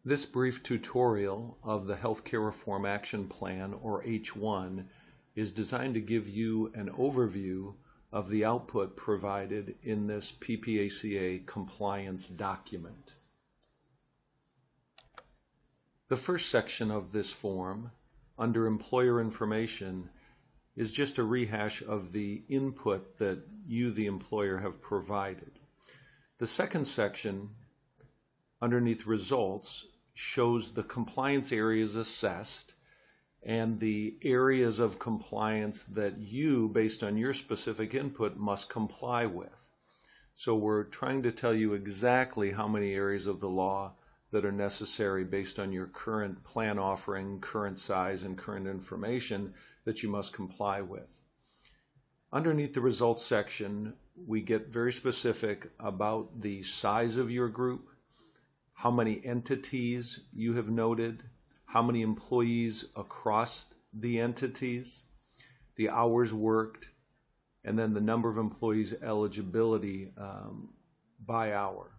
This brief tutorial of the Healthcare Reform Action Plan, or H1, is designed to give you an overview of the output provided in this PPACA compliance document. The first section of this form, under Employer Information, is just a rehash of the input that you, the employer, have provided. The second section, underneath Results, shows the compliance areas assessed and the areas of compliance that you, based on your specific input, must comply with. So we're trying to tell you exactly how many areas of the law that are necessary based on your current plan offering, current size, and current information that you must comply with. Underneath the Results section, we get very specific about the size of your group, how many entities you have noted, how many employees across the entities, the hours worked, and then the number of employees eligibility by hour.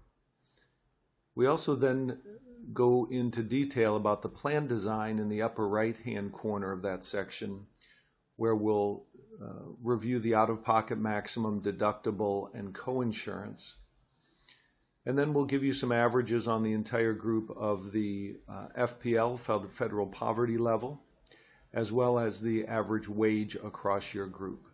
We also then go into detail about the plan design in the upper right-hand corner of that section, where we'll review the out-of-pocket maximum, deductible, and coinsurance. And then we'll give you some averages on the entire group of the FPL, federal poverty level, as well as the average wage across your group.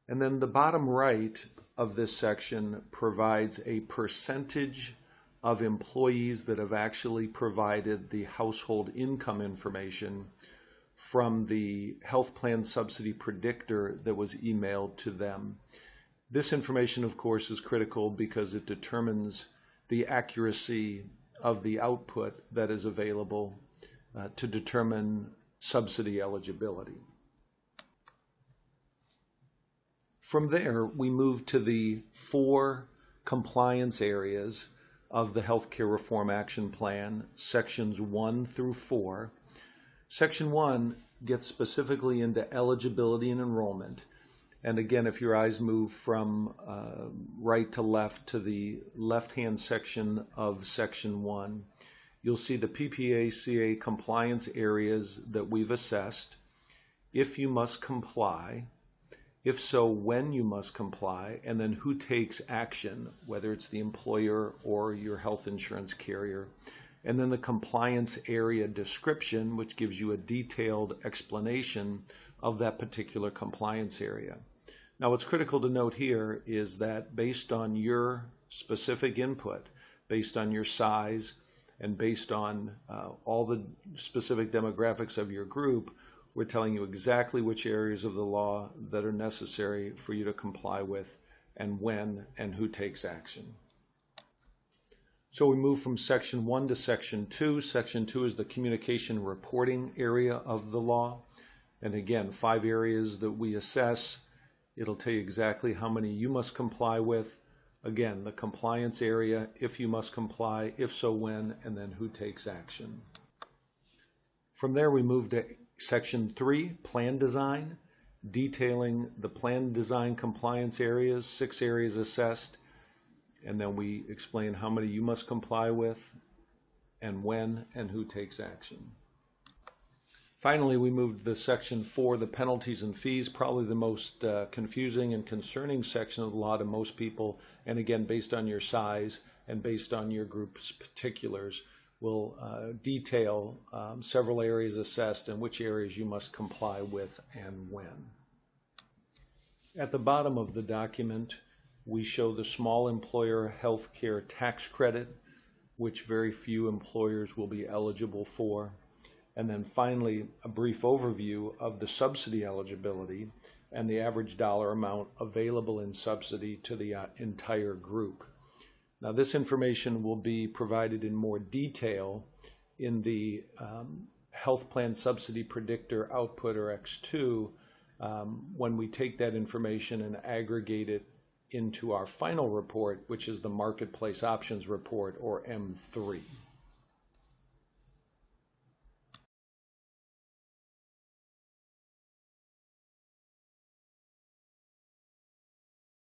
And then the bottom right of this section provides a percentage of employees that have actually provided the household income information from the health plan subsidy predictor that was emailed to them. This information, of course, is critical because it determines the accuracy of the output that is available to determine subsidy eligibility. From there, we move to the 4 compliance areas of the Healthcare Reform Action Plan, sections 1 through 4. Section 1 gets specifically into eligibility and enrollment. And again, if your eyes move from right to left to the left-hand section of Section 1, you'll see the PPACA compliance areas that we've assessed, if you must comply, if so, when you must comply, and then who takes action, whether it's the employer or your health insurance carrier. And then the compliance area description, which gives you a detailed explanation of that particular compliance area. Now, what's critical to note here is that based on your specific input, based on your size, and based on all the specific demographics of your group, we're telling you exactly which areas of the law that are necessary for you to comply with, and when, and who takes action. So we move from Section 1 to Section 2. Section 2 is the communication reporting area of the law. And again, 5 areas that we assess. It'll tell you exactly how many you must comply with. Again, the compliance area, if you must comply, if so, when, and then who takes action. From there, we move to Section 3, plan design, detailing the plan design compliance areas, 6 areas assessed, and then we explain how many you must comply with, and when, and who takes action. Finally, we moved to Section 4, the penalties and fees, probably the most confusing and concerning section of the law to most people. And again, based on your size and based on your group's particulars, we'll detail several areas assessed and which areas you must comply with and when. At the bottom of the document, we show the small employer health care tax credit, which very few employers will be eligible for. And then finally, a brief overview of the subsidy eligibility and the average dollar amount available in subsidy to the entire group. Now, this information will be provided in more detail in the Health Plan Subsidy Predictor Output, or X2, when we take that information and aggregate it into our final report, which is the Marketplace Options Report, or M3.